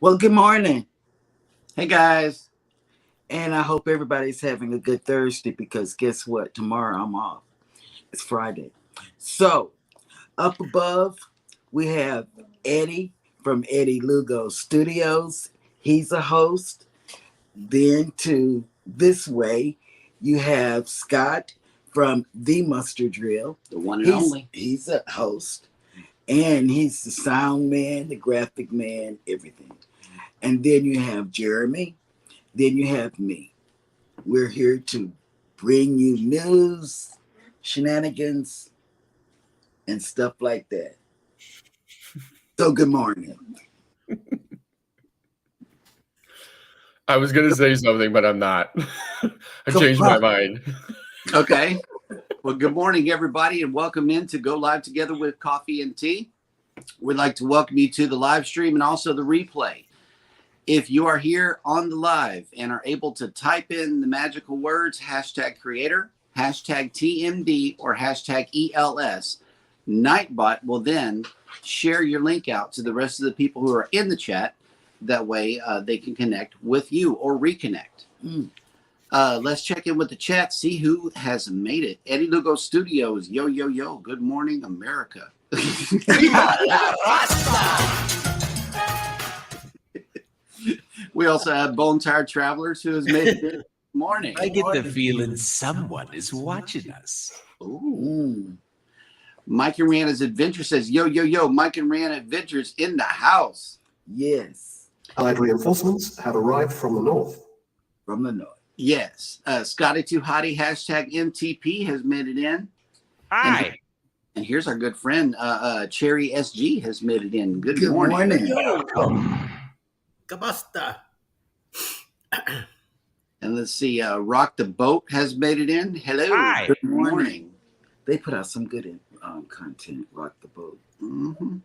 Well, good morning, Hey guys. and I hope everybody's having a good Thursday because guess what? Tomorrow I'm off. It's Friday. So, up above, we have Eddie from Eddie Lugo Studios. He's a host. Then to this way, you have Scott from The Mustard Drill. The one and He's only. he's a host, and he's the sound man, the graphic man, everything. And then you have Jeremy. Then you have me. We're here to bring you news, shenanigans, and stuff like that. So, good morning. I was going to say something, but I'm not. I changed my mind. Okay. Well, good morning, everybody, and welcome in to Go Live Together with Coffee and Tea. We'd like to welcome you to the live stream and also the replay. If you are here on the live and are able to type in the magical words #creator, #TMD, or #ELS, Nightbot will then share your link out to the rest of the people who are in the chat. That way they can connect with you or reconnect. Let's check in with the chat, see who has made it. Eddie Lugo Studios, yo, yo, yo. Good morning, America. We also have Bone Tired Travelers who has made it this morning. I get the feeling someone is watching us. Ooh. Mike and Rand Adventure says, yo, yo, yo, Mike and Rand Adventures in the house. Yes, Allied reinforcements have arrived from the north. from the north. Yes. Scotty Too Hottie, #MTP has made it in. Hi. And here's our good friend, Cherry SG has made it in. Good morning. Kabasta. And let's see, Rock the Boat has made it in. Hello. Hi. Good morning. They put out some good content. Rock the boat. Mm-hmm.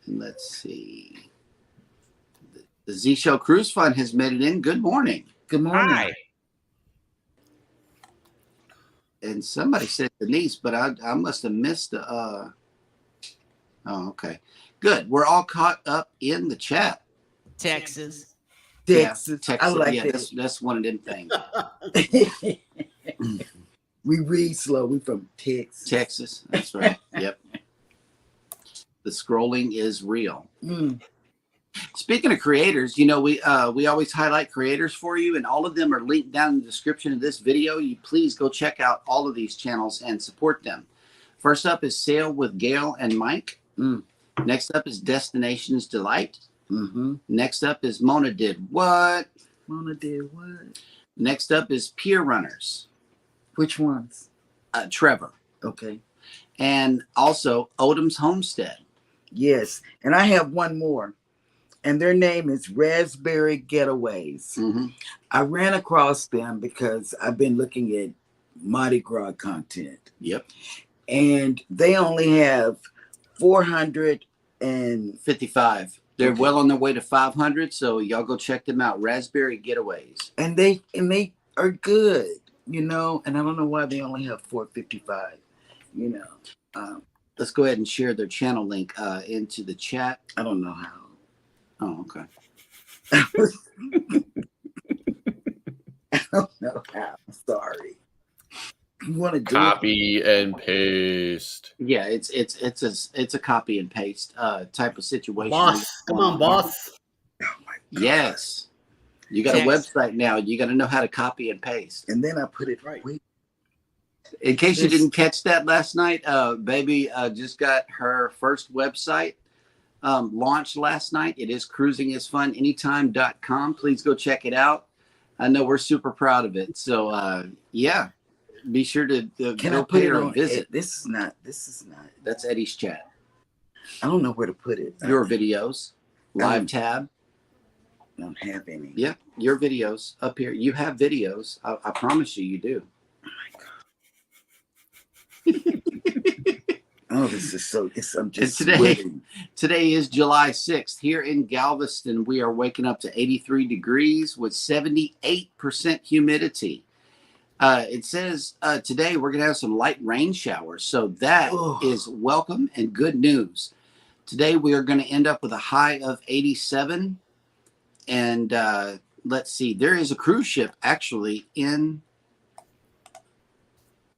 And let's see. The Z Show Cruise Fund has made it in. Good morning. Good morning. Hi. And somebody said Denise, but I must have missed the. Oh, okay. Good. We're all caught up in the chat. Texas. Texas. Yeah, I like yeah, that. that's one of them things. We read slow. We from Texas. Texas. That's right. Yep. The scrolling is real. Speaking of creators, you know, we always highlight creators for you, and all of them are linked down in the description of this video. You please go check out all of these channels and support them. First up is Sail with Gail and Mike. Next up is Destinations Delight. Next up is Mona Did What? Mona did what? Next up is Peer Runners. Which ones? Trevor. Okay. And also Odom's Homestead. Yes, and I have one more, and their name is Raspberry Getaways. I ran across them because I've been looking at Mardi Gras content. Yep. And they only have 455. 55. They're well on their way to 500, so y'all go check them out. Raspberry Getaways. And they are good, you know, and I don't know why they only have 455, you know. Let's go ahead and share their channel link into the chat. I don't know how. Oh, okay. I don't know how. Sorry. You want to do Copy and paste. Yeah, it's a copy and paste type of situation. Boss. Come on, boss. Yes. You got a website now. You got to know how to copy and paste. And then I put it Right. Wait, In case you didn't catch that last night, baby just got her first website launched last night. It is cruisingisfunanytime.com. Please go check it out. I know we're super proud of it. So, yeah, be sure to can go I put pay it her a on? visit. This is not. That's Eddie's chat. I don't know where to put it. Your videos, live tab. I don't have any. Yeah, your videos up here. You have videos. I promise you do. Oh, this is so. I'm just today- sweating. Today is July 6th. Here in Galveston, we are waking up to 83 degrees with 78% humidity. It says today we're going to have some light rain showers. So that is welcome and good news. Today we are going to end up with a high of 87. And let's see, there is a cruise ship actually in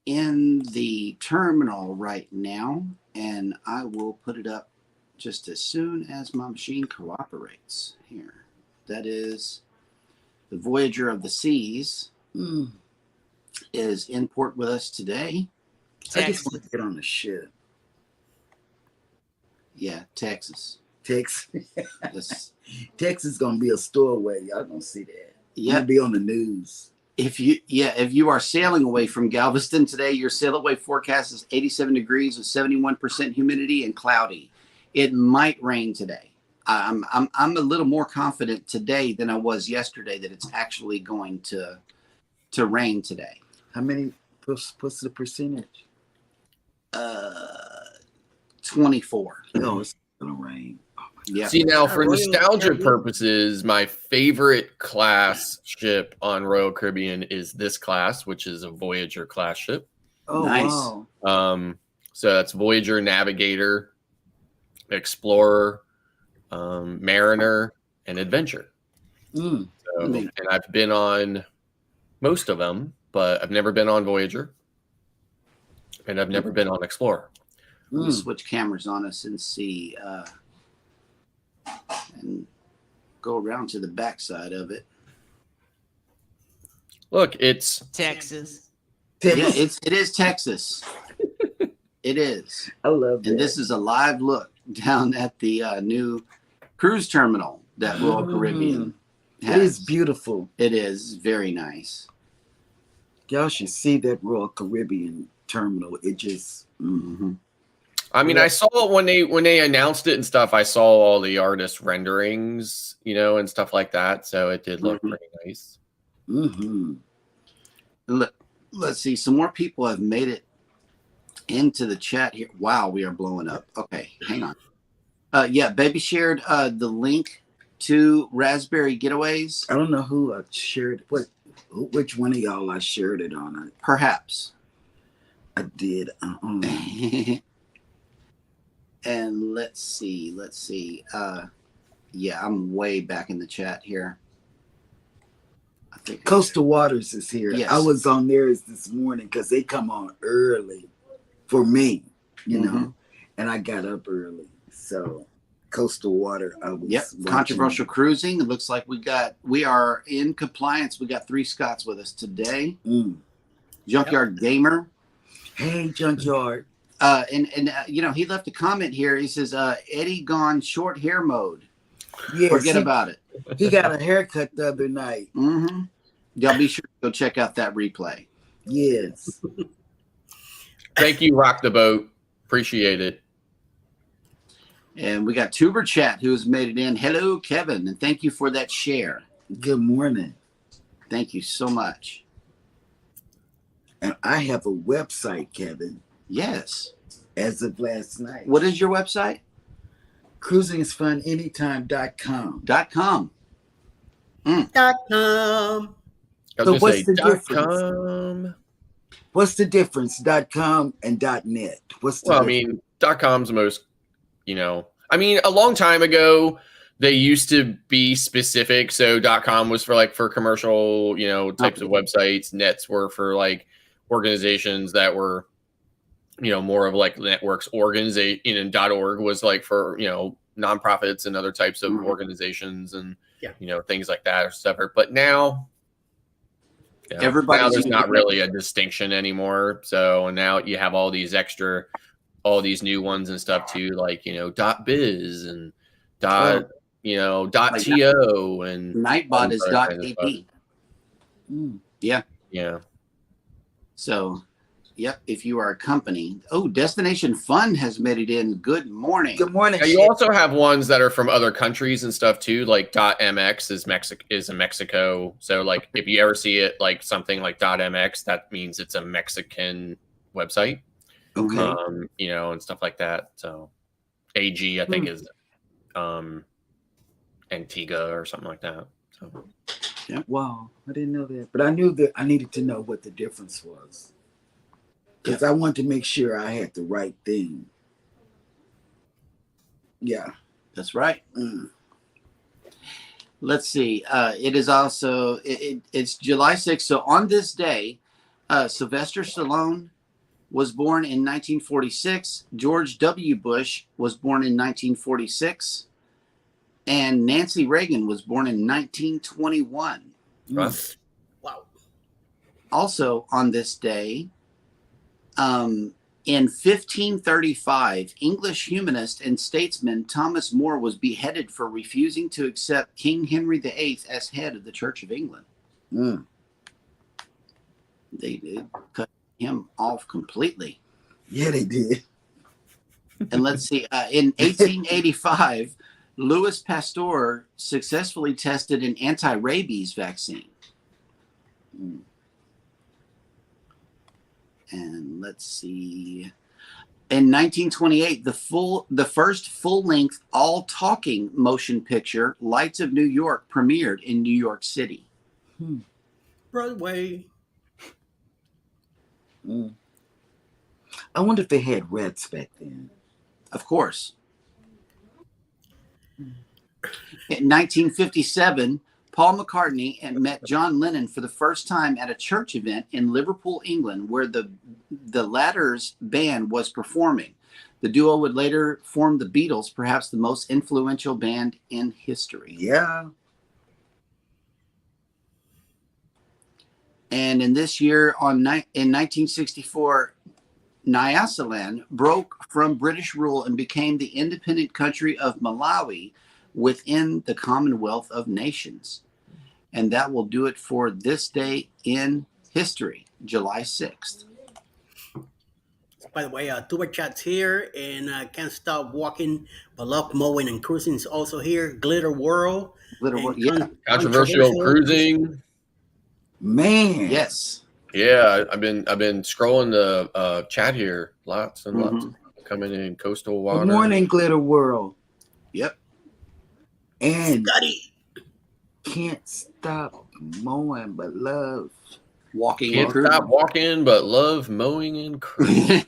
the terminal right now, and I will put it up just as soon as my machine cooperates here. That is the Voyager of the Seas is in port with us today. I just want to get on the ship. Yeah, Texas. Texas. This, Texas is gonna be a stowaway. Y'all gonna see that. yeah, Gonna be on the news. if you are sailing away from Galveston today, your sail away forecast is 87 degrees with 71% humidity and cloudy. It might rain today. I'm a little more confident today than I was yesterday that it's actually going to rain today. How many? What's the percentage? 24. No, it's gonna rain. Yeah. See, now for Royal nostalgia Caribbean. purposes, my favorite class ship on Royal Caribbean is this class, which is a Voyager class ship. Oh Nice. wow. So that's Voyager, Navigator, Explorer, Mariner, and Adventure. Mm. So, and I've been on most of them, but I've never been on Voyager, and I've never been on Explorer. Let me Mm. switch cameras on us and see and go around to the backside of it. Look, it's Texas. Yeah, it is Texas. It is. I love that. And this is a live look down at the new cruise terminal that Royal Caribbean has. It is beautiful. It is very nice. Y'all should see that Royal Caribbean terminal. It just. Mm-hmm. I mean, I saw when they announced it and stuff, I saw all the artist renderings, and stuff like that. So it did look pretty nice. Mm-hmm. Let's see. Some more people have made it into the chat here. Wow, we are blowing up. Okay, hang on. Yeah, Baby shared the link to Raspberry Getaways. I don't know who I shared. Which one of y'all I shared it on? Perhaps. I did. And let's see. Yeah, I'm way back in the chat here. I think Coastal Waters is here. Yes. I was on theirs this morning because they come on early for me, Mhm. and I got up early. So Coastal Water, I was Yep, watching. controversial cruising. It looks like we are in compliance. We got 3 Scots with us today. Mm. Junkyard Gamer. Hey, Junkyard. And he left a comment here. He says, Eddie gone short hair mode. Yes, Forget about it. he got a haircut the other night. Mm-hmm. Y'all be sure to go check out that replay. Yes. Thank you, Rock the Boat. Appreciate it. And we got Tuber Chat who has made it in. Hello, Kevin, and thank you for that share. Good morning. Thank you so much. And I have a website, Kevin, Yes. as of last night. What is your website? CruisingIsFunAnytime.com. .com. .com. I was So gonna what's say the difference? .com. What's the difference? .com and .net. What's the Well, I difference? mean, .com's the most, I mean, a long time ago, they used to be specific. So .com was for commercial, types of websites. Nets were for organizations that were, more of networks. Organization, and .org was for, nonprofits and other types of organizations and, things like that or stuff. But now, Everybody's now there's using not it. really a distinction anymore. So now you have all these new ones and stuff too, .biz and .to and Nightbot is other kinds of .ap. Mm. yeah. So, yep, if you are a company. Oh, Destination Fun has made it in. Good morning. Good morning. Now, you also have ones that are from other countries and stuff too, like .mx is in Mexico. So if you ever see it something like .mx, that means it's a Mexican website. Okay. And stuff like that. So AG I think is Antigua or something like that. So Wow, I didn't know that, but I knew that I needed to know what the difference was because I wanted to make sure I had the right thing. Yeah. That's right. Mm. Let's see. It is also it's July 6th. So on this day, Sylvester Stallone was born in 1946. George W. Bush was born in 1946, and Nancy Reagan was born in 1921. Mm. Wow. Also on this day, in 1535, English humanist and statesman Thomas More was beheaded for refusing to accept King Henry VIII as head of the Church of England. Mm. They cut him off completely. Yeah, they did. And let's see, in 1885, Louis Pasteur successfully tested an anti-rabies vaccine. Mm. And let's see. In 1928, the first full-length, all-talking motion picture, Lights of New York, premiered in New York City. Broadway. Mm. I wonder if they had rats back then. Of course. In 1957, Paul McCartney met John Lennon for the first time at a church event in Liverpool, England, where the latter's band was performing. The duo would later form the Beatles, perhaps the most influential band in history. Yeah. And in this year, in 1964, Nyasaland broke from British rule and became the independent country of Malawi within the Commonwealth of Nations. And that will do it for this day in history, July 6th. By the way, Tuba Chat's here, and Can't Stop Walking, but Love Mowing and Cruising is also here. Glitter World. Little, and yeah, Controversial cruising. Man. yes. Yeah, I've been scrolling the chat here. Lots and lots coming in coastal water. Good morning, Glitter World. Yep. And Scotty. Can't Stop Mowing but Love. Walking Can't and stop walking, but love mowing and cruising.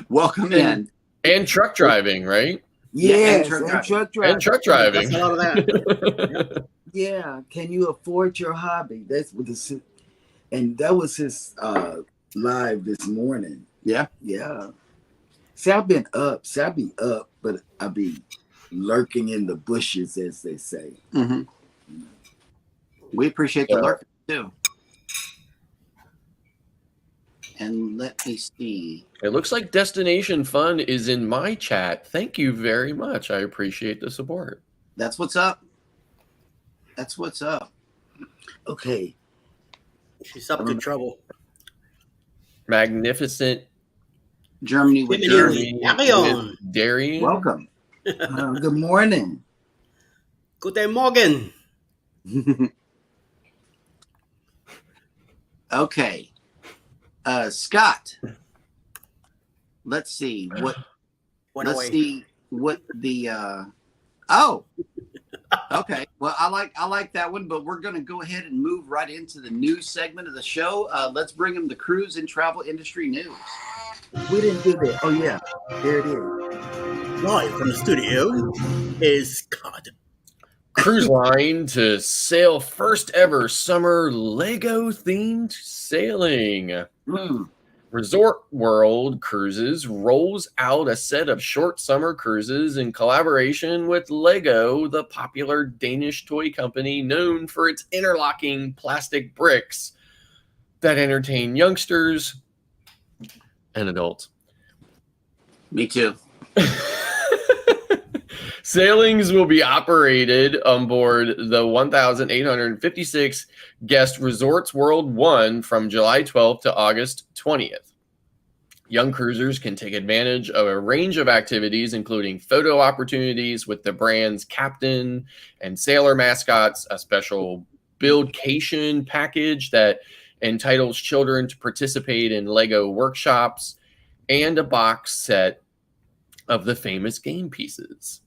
Welcome in. And truck driving, right? Yes, truck and driving. truck driving. And truck driving. That's a lot of that. Yeah, can you afford your hobby? That's what the and that was his live this morning. Yeah. Yeah. See, I've been up. See, I be up, but I be lurking in the bushes, as they say. Mm-hmm. We appreciate the lurking too. And let me see. It looks like Destination Fun is in my chat. Thank you very much. I appreciate the support. That's what's up. That's what's up. Okay. She's up to trouble. Magnificent Germany with Germany. Germany. Carry on. with Darian. Welcome. Good morning. Guten Morgen. Okay. Scott. Let's see what Went let's away. see what the oh. Okay. Well, I like that one, but we're going to go ahead and move right into the news segment of the show. Let's bring them the cruise and travel industry news. We didn't do that. Oh, yeah. There it is. Live from the studio is Scott. Cruise line to sail first ever summer Lego themed sailing. Resort World Cruises rolls out a set of short summer cruises in collaboration with Lego, the popular Danish toy company known for its interlocking plastic bricks that entertain youngsters and adults. Me too. Sailings will be operated on board the 1,856 guest Resorts World 1 from July 12th to August 20th. Young cruisers can take advantage of a range of activities, including photo opportunities with the brand's captain and sailor mascots, a special Buildcation package that entitles children to participate in Lego workshops, and a box set of the famous game pieces.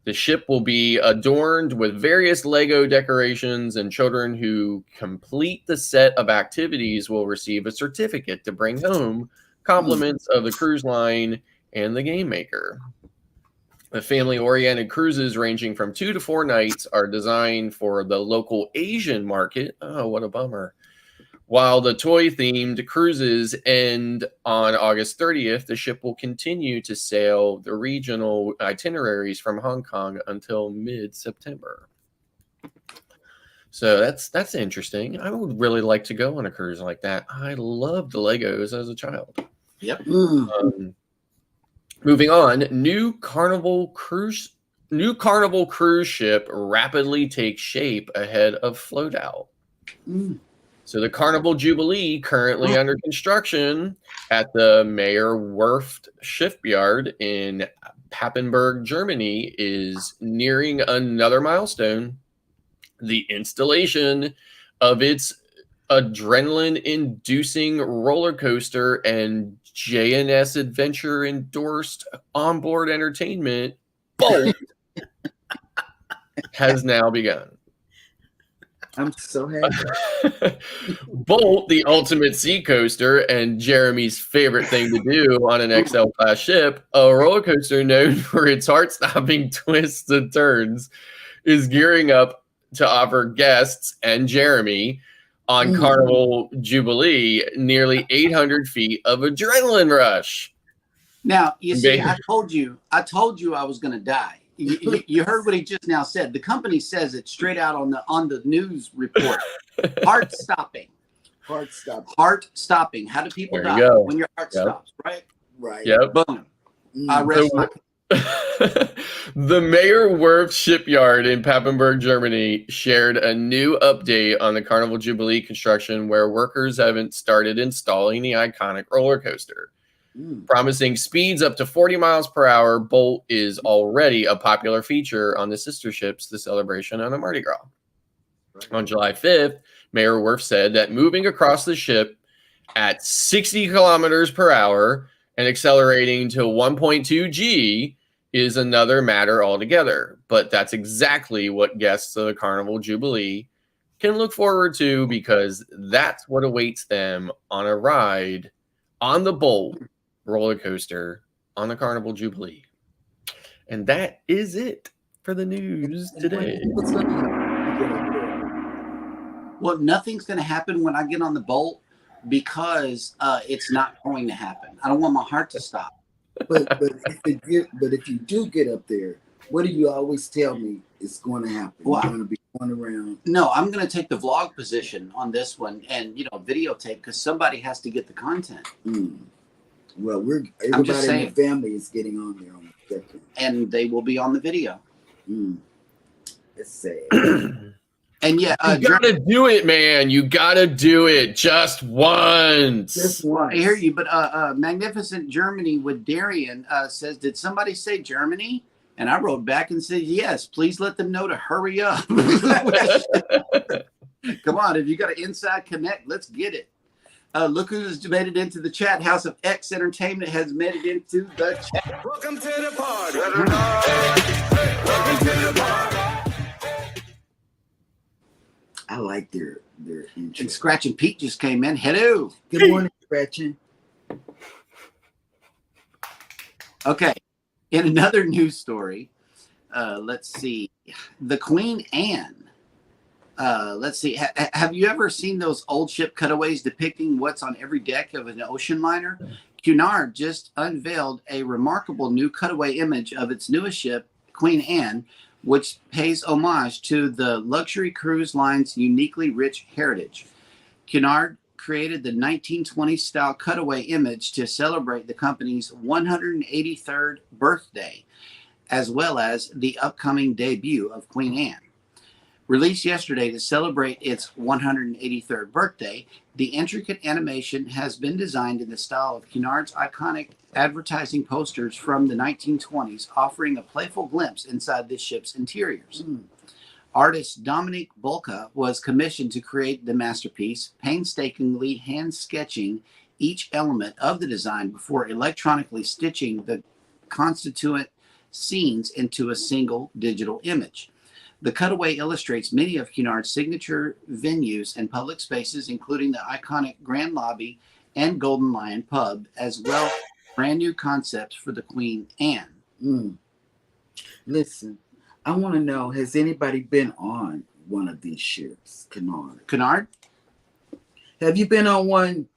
The ship will be adorned with various Lego decorations, and children who complete the set of activities will receive a certificate to bring home, compliments of the cruise line, and the Game Maker. The family-oriented cruises ranging from 2 to 4 nights are designed for the local Asian market. Oh, what a bummer. While the toy-themed cruises end on August 30th, the ship will continue to sail the regional itineraries from Hong Kong until mid-September. So that's interesting. I would really like to go on a cruise like that. I loved the Legos as a child. Yep. Moving on, new Carnival cruise ship rapidly takes shape ahead of float out. So the Carnival Jubilee, currently under construction at the Meyer Werft shipyard in Papenburg, Germany, is nearing another milestone: the installation of its adrenaline-inducing roller coaster and JNS Adventure endorsed onboard entertainment, Bolt, has now begun. I'm so happy. Bolt, the ultimate sea coaster and Jeremy's favorite thing to do on an XL class ship, a roller coaster known for its heart-stopping twists and turns, is gearing up to offer guests and Jeremy on Carnival Jubilee nearly 800 feet of adrenaline rush. Now, you see, I told you I was going to die. You heard what he just now said. The company says it straight out on the news report. Heart stopping. Heart stopping. How do people There die? you go. When your heart stops, right? Right. Yep. Boom. I rest my The Meyer Werft shipyard in Papenburg, Germany, shared a new update on the Carnival Jubilee construction where workers haven't started installing the iconic roller coaster. Promising speeds up to 40 miles per hour, Bolt is already a popular feature on the sister ships, the Celebration and the Mardi Gras. On July 5th, Meyer Werft said that moving across the ship at 60 kilometers per hour and accelerating to 1.2 G is another matter altogether. But that's exactly what guests of the Carnival Jubilee can look forward to, because that's what awaits them on a ride on the Bolt roller coaster on the Carnival Jubilee. And that is it for the news today. Well, nothing's going to happen when I get on the Bolt, because it's not going to happen. I don't want my heart to stop. But if you do get up there, what do you always tell me is going to happen? Well, You're going to be going around. No, I'm going to take the vlog position on this one and, videotape, because somebody has to get the content. Well, I'm just everybody in the family is getting on there on the second. And they will be on the video. It's sad. And yeah, you gotta do it, man. You gotta do it just once. Just once. I hear you, but Magnificent Germany with Darian says, did somebody say Germany? And I wrote back and said, yes, please let them know to hurry up. Come on, if you got an inside connect, let's get it. Look who's made it into the chat. House of X Entertainment has made it into the chat. Welcome to the party. Welcome to the party. I like their intro. And Scratching Pete just came in. Hello. Good morning, Scratching. Okay. In another news story, let's see. The Queen Anne. Let's see. Have you ever seen those old ship cutaways depicting what's on every deck of an ocean liner? Cunard just unveiled a remarkable new cutaway image of its newest ship, Queen Anne, which pays homage to the luxury cruise line's uniquely rich heritage. Cunard created the 1920s style cutaway image to celebrate the company's 183rd birthday, as well as the upcoming debut of Queen Anne. Released yesterday to celebrate its 183rd birthday, the intricate animation has been designed in the style of Cunard's iconic advertising posters from the 1920s, offering a playful glimpse inside this ship's interiors. Artist Dominique Bolka was commissioned to create the masterpiece, painstakingly hand-sketching each element of the design before electronically stitching the constituent scenes into a single digital image. The cutaway illustrates many of Cunard's signature venues and public spaces, including the iconic Grand Lobby and Golden Lion Pub, as well brand new concepts for the Queen Anne. Mm. Listen, I want to know, has anybody been on one of these ships, Kennard? Kennard? Have you been on one?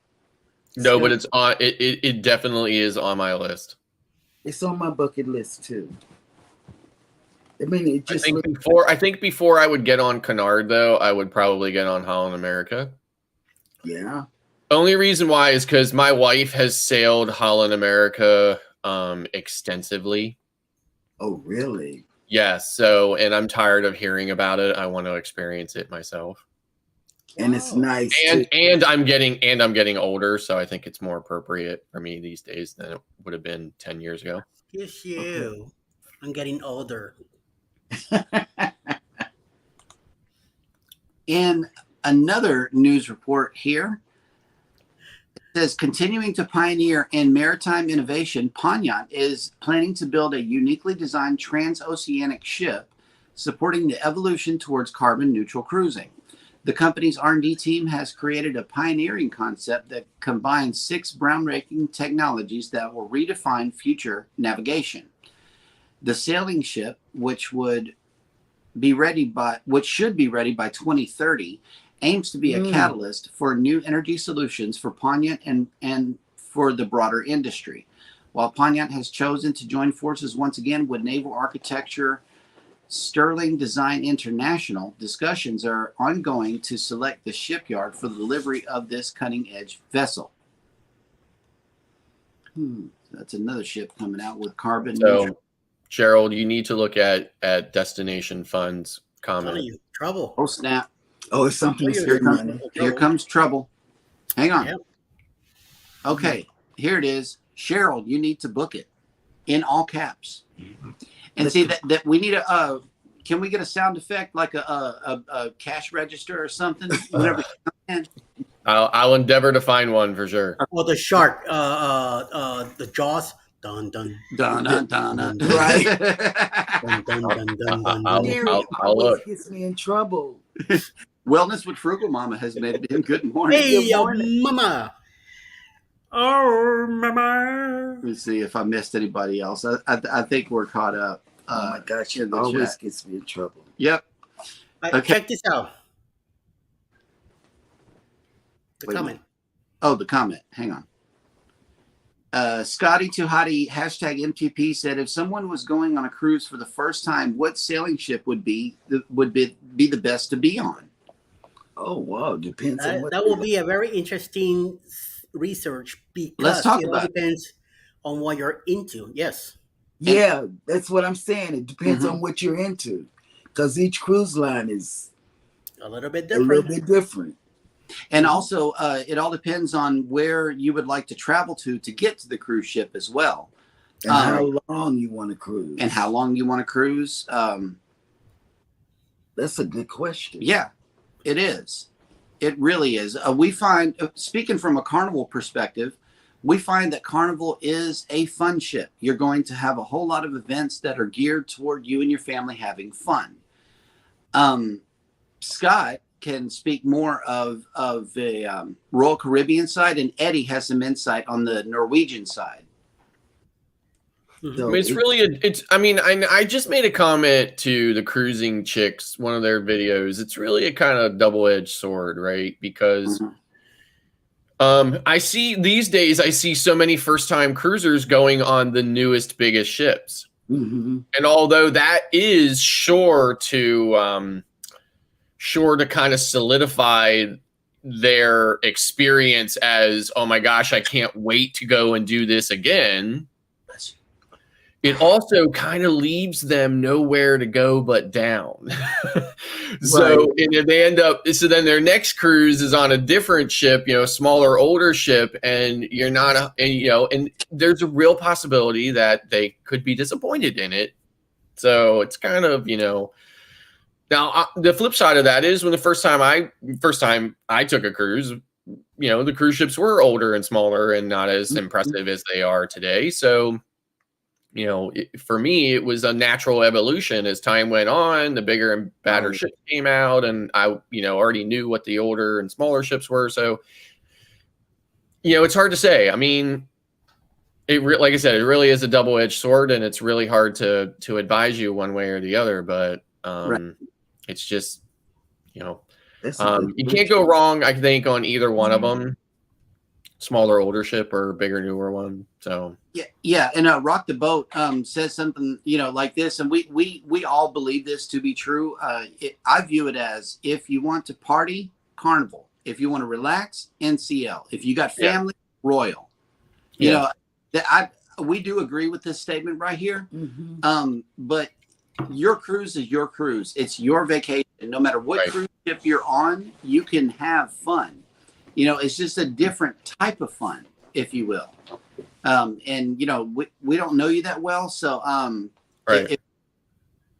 No, but Scott? it's on. It definitely is on my list. It's on my bucket list too. I mean, it I just think before I would get on Kennard, though, I would probably get on Holland America. yeah. Only reason why is because my wife has sailed Holland America extensively. Oh, really? Yes, so and I'm tired of hearing about it. I want to experience it myself. And it's nice. And I'm getting older, so I think it's more appropriate for me these days than it would have been 10 years ago. Yes, you. I'm getting older. In another news report here, it says continuing to pioneer in maritime innovation, Pontiac is planning to build a uniquely designed transoceanic ship supporting the evolution towards carbon neutral cruising. The company's R&D team has created a pioneering concept that combines 6 groundbreaking technologies that will redefine future navigation. The sailing ship, which should be ready by 2030, aims to be a catalyst for new energy solutions for Pontiac and for the broader industry. While Pontiac has chosen to join forces once again with naval architecture Sterling Design International, discussions are ongoing to select the shipyard for the delivery of this cutting-edge vessel. That's another ship coming out with carbon neutral. So, Gerald, you need to look at Destination Fund's Telling comment. you, trouble. Oh, snap. Oh, it's something to Here spend money. comes trouble. Hang on. Yep. Okay, here it is. Cheryl, you need to book it in all caps. And see that we need a. Can we get a sound effect like a cash register or something? Whenever you come in? I'll endeavor to find one for sure. Or the shark, the jaws. Dun dun Dun, dun, dun, dun. Right. dun dun dun dun dun. I'll- dun. Gary I'll always look. gets me in trouble. Wellness with Frugal Mama has made it in. Good morning. Hey, Good yo, morning. mama. Oh, mama. Let me see if I missed anybody else. I think we're caught up. Oh my gosh, in it the always chat. gets me in trouble. Yep. Okay. Check this out. The Wait a comment. Oh, the comment. Hang on. Scotty Tuhati #MTP said, if someone was going on a cruise for the first time, what sailing ship would be the best to be on? Oh wow, depends on what That will be a very interesting research because Let's talk it all about it. depends on what you're into. Yes. Yeah, that's what I'm saying. It depends Mhm. on what you're into, because each cruise line is A little bit a little different. bit different. And also, it all depends on where you would like to travel to get to the cruise ship as well, And how long you want to cruise, and how long you want to cruise. That's a good question. Yeah, it is. It really is. We find, speaking from a Carnival perspective, we find that Carnival is a fun ship. You're going to have a whole lot of events that are geared toward you and your family having fun. Scott can speak more of the Royal Caribbean side, and Eddie has some insight on the Norwegian side. So I mean, it's really I just made a comment to the Cruising Chicks, one of their videos. It's really a kind of double-edged sword, right? Because I see so many first-time cruisers going on the newest, biggest ships. Mhm. And although that is sure to kind of solidify their experience as, oh my gosh, I can't wait to go and do this again, it also kind of leaves them nowhere to go but down. So and if they end up, so then their next cruise is on a different ship, smaller, older ship, and you're not, and there's a real possibility that they could be disappointed in it. So it's kind of, now the flip side of that is when the first time I took a cruise, the cruise ships were older and smaller and not as impressive as they are today. So, for me, it was a natural evolution as time went on. The bigger and badder ships came out, and I, already knew what the older and smaller ships were. So, it's hard to say. I mean, like I said, it really is a double-edged sword, and it's really hard to advise you one way or the other. But it's just, you know, That's a good you can't go wrong, I think, on either one of them, smaller older ship or bigger newer one. So Yeah, and Rock the Boat says something, like this, and we all believe this to be true. I view it as, if you want to party, Carnival. If you want to relax, NCL. If you got family, Royal. You know, we do agree with this statement right here. But your cruise is your cruise. It's your vacation. No matter what cruise ship you're on, you can have fun. It's just a different type of fun, if you will. And we don't know you that well, so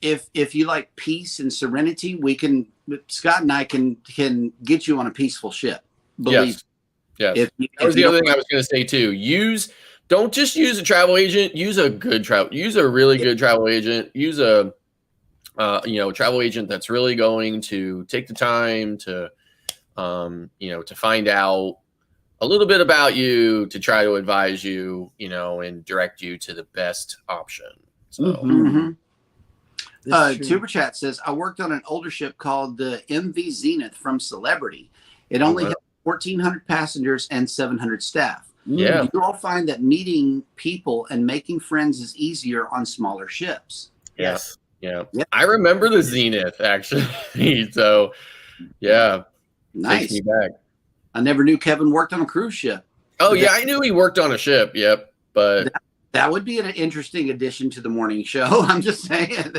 if you like peace and serenity, Scott and I can get you on a peaceful ship. Believe. Yes. That was the other thing I was going to say too. Don't just use a travel agent. Use a really good travel agent. Use a travel agent that's really going to take the time to to find out a little bit about you, to try to advise you, and direct you to the best option. So, Tuber Chat says, I worked on an older ship called the MV Zenith from Celebrity. It only had 1,400 passengers and 700 staff. Yeah. You all find that meeting people and making friends is easier on smaller ships. Yes. Yeah. I remember the Zenith, actually. So, yeah. Nice. Takes me back. I never knew Kevin worked on a cruise ship. Oh, yeah. I knew he worked on a ship. Yep. But that would be an interesting addition to the morning show. I'm just saying.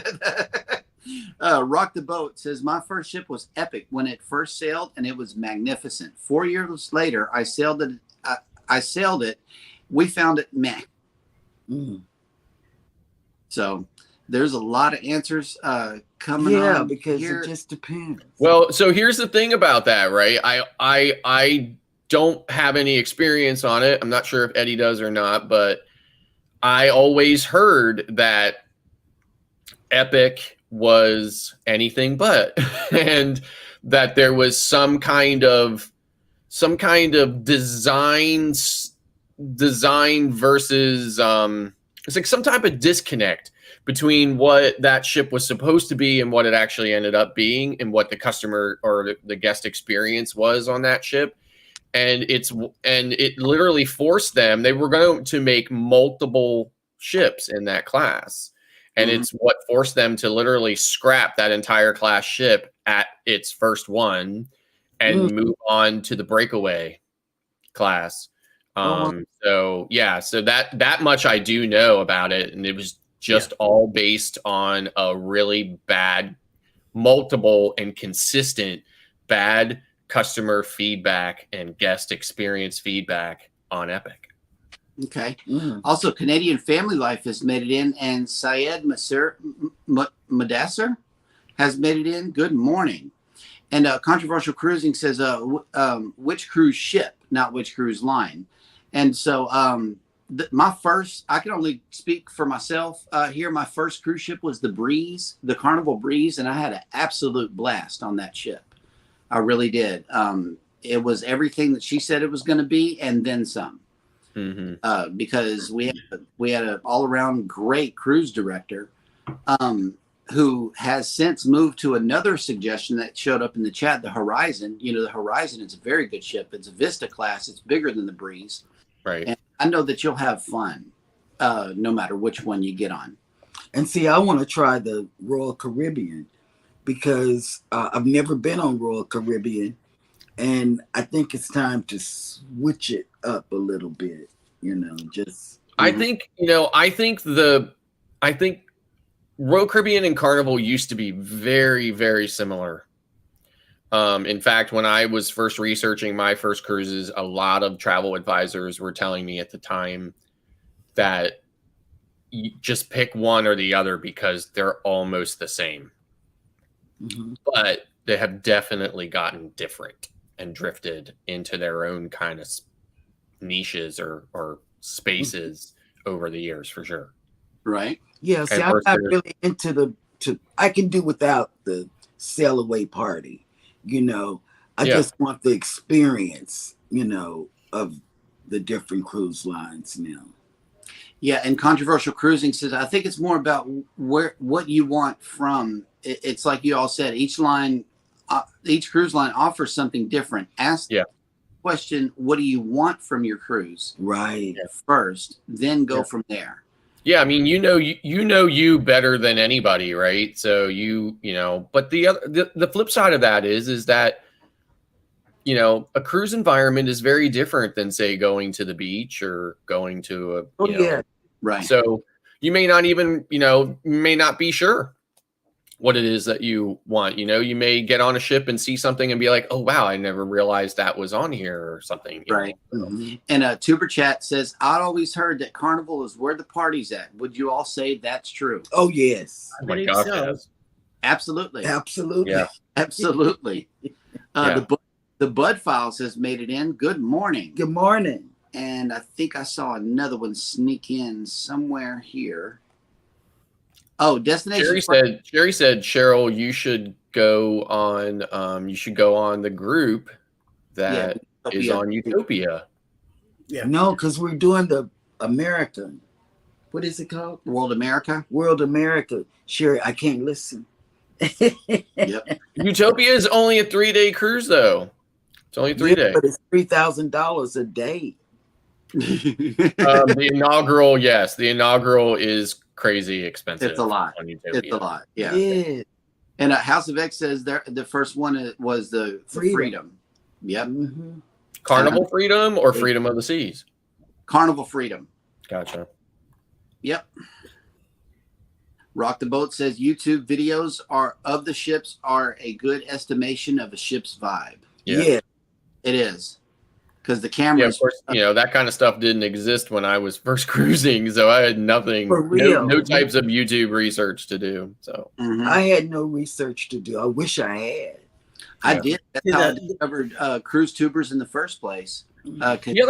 Rock the Boat says, my first ship was epic when it first sailed, and it was magnificent. 4 years later, I sailed it. We found it meh. So there's a lot of answers coming on. Yeah, because here. it just depends. well, so here's the thing about that, right? I don't have any experience on it. I'm not sure if Eddie does or not, but I always heard that Epic was anything but, and that there was some kind of design versus it's like some type of disconnect between what that ship was supposed to be and what it actually ended up being, and what the customer or the guest experience was on that ship. And it literally forced them. They were going to make multiple ships in that class, and it's what forced them to literally scrap that entire class ship at its first one and move on to the breakaway class. So that much I do know about it, and it was just all based on a really bad, multiple and consistent bad customer feedback and guest experience feedback on Epic. Okay. Also, Canadian Family Life has made it in, and Syed Madassar has made it in. Good morning. And Controversial Cruising says, which cruise ship, not which cruise line. And so I can only speak for myself here. My first cruise ship was the Breeze, the Carnival Breeze, and I had an absolute blast on that ship. I really did. It was everything that she said it was going to be, and then some. Because we had an all-around great cruise director who has since moved to another suggestion that showed up in the chat, the Horizon. The Horizon is a very good ship. It's a Vista class. It's bigger than the Breeze. Right. And I know that you'll have fun no matter which one you get on. And see, I want to try the Royal Caribbean because I've never been on Royal Caribbean, and I think it's time to switch it up a little bit. I think Royal Caribbean and Carnival used to be very, very similar. In fact, when I was first researching my first cruises, a lot of travel advisors were telling me at the time that you just pick one or the other because they're almost the same. But they have definitely gotten different and drifted into their own kind of niches or spaces over the years, for sure. Right. Yeah. See, I'm not really into I can do without the sail away party. I just want the experience, of the different cruise lines now. Yeah, and Controversial Cruising says, I think it's more about what you want from. It's like you all said, each cruise line offers something different. Ask Yeah. the question, what do you want from your cruise Right. first, then go Yeah. from there. Yeah, I mean, you better than anybody, right? So but the flip side of that is that a cruise environment is very different than, say, going to the beach or going to a Oh yeah. Right. So you may not even, may not be sure what it is that you want. You may get on a ship and see something and be like, oh, wow, I never realized that was on here or something. Right. Mhm. And Tuber Chat says, I'd always heard that Carnival is where the party's at. Would you all say that's true? Oh yes. Oh my believe gosh, so. yes. Absolutely. Absolutely. Yeah. Absolutely. Yeah. The Bud Files has made it in. Good morning. Good morning. And I think I saw another one sneak in somewhere here. Oh, Destination. Sherry said, Cheryl, you should go on the group that is on Utopia. Yeah. No, because we're doing the American. What is it called? World America. World America. Sherry, I can't listen. Yep. Utopia is only a 3-day cruise, though. It's only 3 days. But it's $3,000 a day. The inaugural, yes, the inaugural is crazy expensive. It's a lot. On Utopia. It's a lot. Yeah. Yeah. And House of X says the first one was the Freedom. Yep. Mm-hmm. Carnival Freedom or Freedom of the Seas? Carnival Freedom. Gotcha. Yep. Rock the Boat says YouTube videos of the ships are a good estimation of a ship's vibe. Yeah. It is. Because the Yeah, cameras. of course, that kind of stuff didn't exist when I was first cruising, so I had nothing, For real. no types of YouTube research to do. So Mhm. I had no research to do. I wish I had. I did. That's how I Yeah. discovered cruise tubers in the first place. the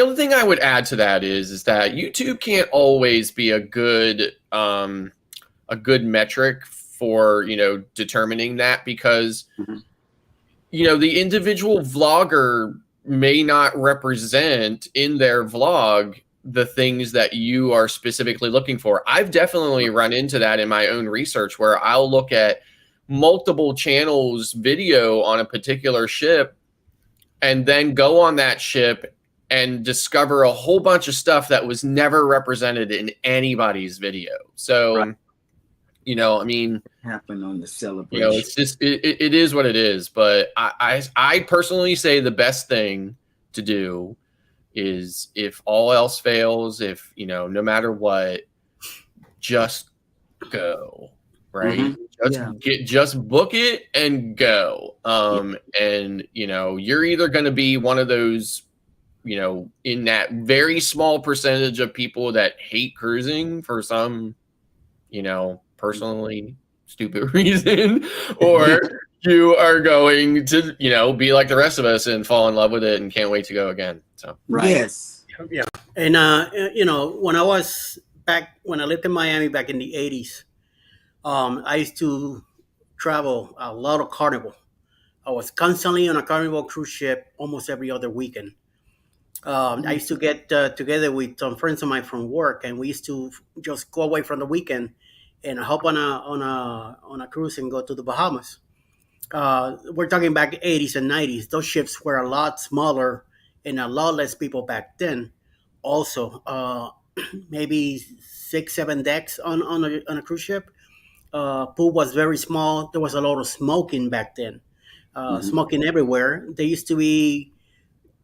other thing I would add to that is that YouTube can't always be a good metric for determining that, because Mhm. the individual vlogger may not represent in their vlog the things that you are specifically looking for. I've definitely run into that in my own research, where I'll look at multiple channels video on a particular ship and then go on that ship and discover a whole bunch of stuff that was never represented in anybody's video. So, Right. I mean, Happened on the celebration. it's just it is what it is. But I personally say the best thing to do is, if all else fails, if no matter what, just go, right? Mhm. Just book it and go. And you're either going to be one of those, in that very small percentage of people that hate cruising for some, personally stupid reason, or you are going to, be like the rest of us and fall in love with it and can't wait to go again. So Right. Yes. Yeah. And, when I lived in Miami back in the 80s, I used to travel a lot of Carnival. I was constantly on a Carnival cruise ship almost every other weekend. I used to get together with some friends of mine from work, and we used to just go away from the weekend and hop on a cruise and go to the Bahamas. We're talking back 80s and 90s. Those ships were a lot smaller and a lot less people back then. Also, maybe 6-7 decks on a cruise ship. Pool was very small. There was a lot of smoking back then. Smoking everywhere. There used to be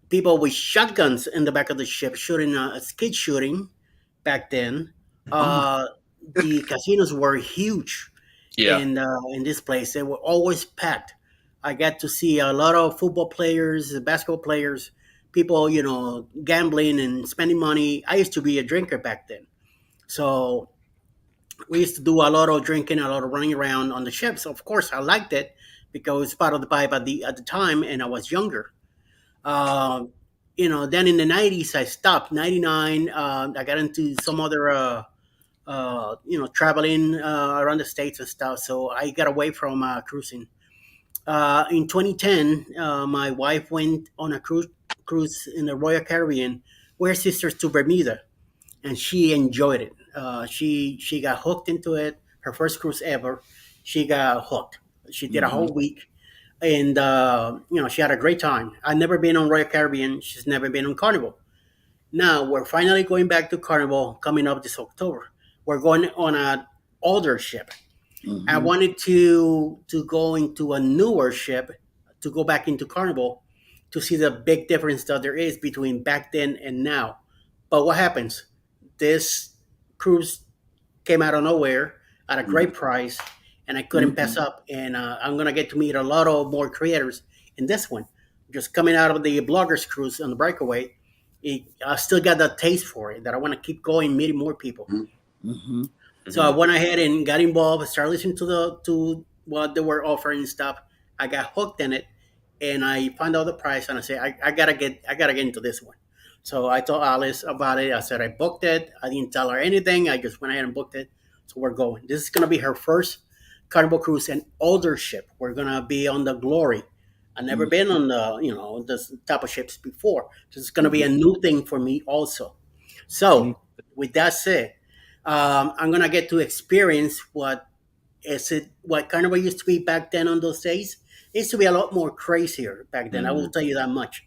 people with shotguns in the back of the ship shooting skid shooting back then. The casinos were huge. yeah, In this place, they were always packed. I got to see a lot of football players, basketball players, people, gambling and spending money. I used to be a drinker back then, so we used to do a lot of drinking, a lot of running around on the ships. Of course, I liked it because it's part of the vibe at the time, and I was younger. Then in the 90s, I stopped. 99, I got into some other, traveling around the States and stuff. So I got away from cruising. In 2010, my wife went on a cruise in the Royal Caribbean. We're sisters to Bermuda. and she enjoyed it. She got hooked into it. Her first cruise ever. She got hooked. She did a whole week, and she had a great time. I've never been on Royal Caribbean. She's never been on Carnival. Now we're finally going back to Carnival coming up this October. We're going on an older ship. I wanted to go into a newer ship to go back into Carnival to see the big difference that there is between back then and now. But what happens? This cruise came out of nowhere at a great price, and I couldn't pass up. And I'm gonna get to meet a lot of more creators in this one. Just coming out of the bloggers cruise on the breakaway, I still got that taste for it that I want to keep going, meeting more people. Mm-hmm. So I went ahead and got involved, started listening to what they were offering and stuff. I got hooked in it, and I found out the price, and I said, I gotta get into this one. So I told Alice about it. I said I booked it. I didn't tell her anything. I just went ahead and booked it. So we're going. This is gonna be her first Carnival cruise, an older ship. We're gonna be on the Glory. I've never been on this type of ships before. So it's gonna be a new thing for me also. So with that said, I'm gonna get to experience what Carnival used to be back then on those days. It used to be a lot more crazier back then. I will tell you that much.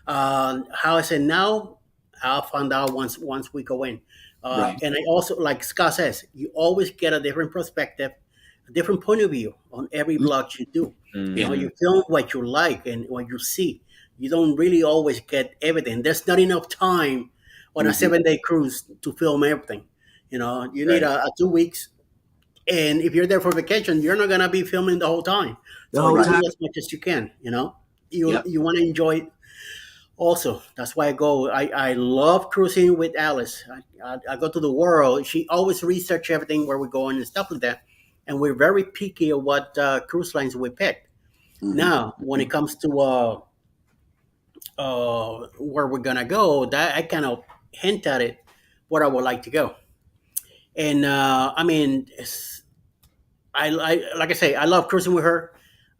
How I said now, I'll find out once we go in. Right. And I also, like Scott says, you always get a different perspective, a different point of view on every vlog you do. You know, you film what you like and what you see. You don't really always get everything. There's not enough time on a 7-day cruise to film everything. You know, you need a 2 weeks. And if you're there for vacation, you're not gonna be filming the whole time. The whole you time. do as much as you can. You know, you want to enjoy it. Also, that's why I go. I love cruising with Alice. I go to the world. She always research everything where we're going and stuff like that. And we're very picky of what cruise lines we pick. Now, when it comes to where we're gonna go, that I kind of hint at it where I would like to go. And I mean, I like I say, I love cruising with her.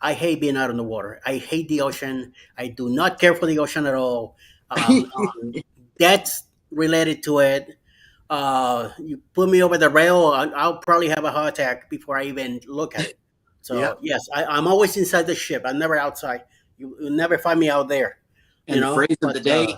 I hate being out on the water. I hate the ocean. I do not care for the ocean at all. That's related to it. You put me over the rail, I'll probably have a heart attack before I even look at it. So yes, I'm always inside the ship. I'm never outside. You'll never find me out there. And the phrase of the day.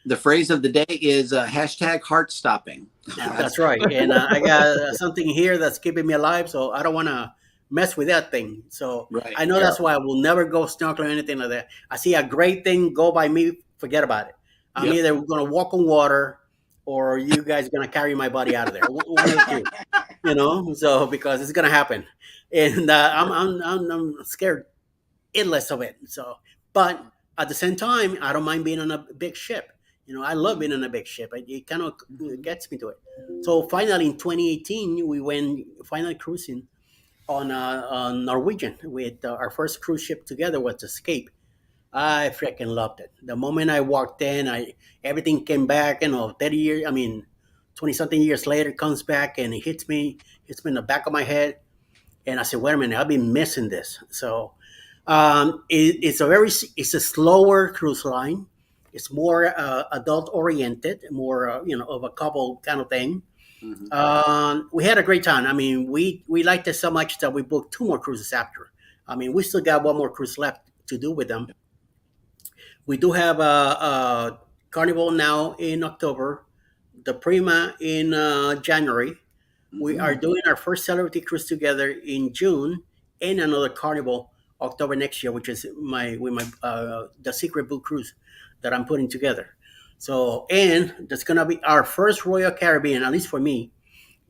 The phrase of the day is hashtag heart stopping. That's right. And I got something here that's keeping me alive, so I don't want to mess with that thing. So I know that's why I will never go snorkeling or anything like that. I see a great thing go by me, forget about it. I'm either going to walk on water or you guys are going to carry my body out of there. One of the two, you know, so because it's going to happen. And I'm scared endless of it. So, but at the same time, I don't mind being on a big ship. You know, I love being on a big ship. It kind of gets me to it. So finally, in 2018, we went finally cruising on Norwegian with our first cruise ship together was Escape. I freaking loved it. The moment I walked in, everything came back. 20 something years later, it comes back and it hits me in the back of my head. And I said, wait a minute, I've been missing this. So it's a slower cruise line. It's more adult oriented, more of a couple kind of thing. We had a great time. I mean, we liked it so much that we booked 2 more cruises after. I mean, we still got 1 more cruise left to do with them. We do have a Carnival now in October, the Prima in January. We are doing our first celebrity cruise together in June, and another Carnival October next year, which is the Secret Blue cruise that I'm putting together. So, and that's gonna be our first Royal Caribbean, at least for me.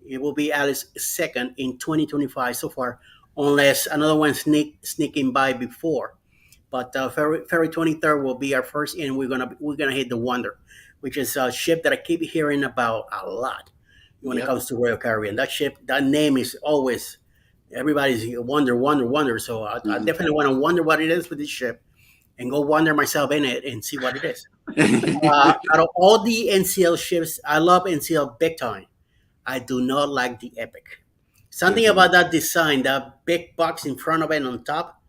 It will be Alice's second in 2025 so far, unless another one sneaking by before. But February 23rd will be our first, and we're gonna hit the Wonder, which is a ship that I keep hearing about a lot when it comes to Royal Caribbean. That ship, that name is always everybody's wonder. So I definitely want to wonder what it is with this ship, and go wander myself in it and see what it is. Out of all the NCL ships, I love NCL big time. I do not like the Epic. Something about that design, that big box in front of it and on top,